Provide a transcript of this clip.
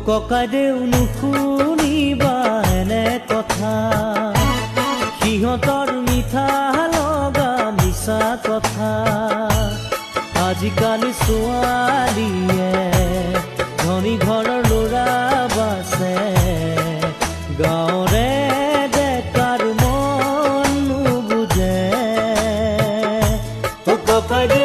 ককাইদেউ নুশুনিবা এনে কথা, সিহঁতৰ মিঠা লগা মিছা কথা। আজিকালি ছোৱালীয়ে ধনী ঘৰৰ ল'ৰা বাছে, গাঁৱৰে ডেকাৰ মন নুবুজে। ককাইদেউ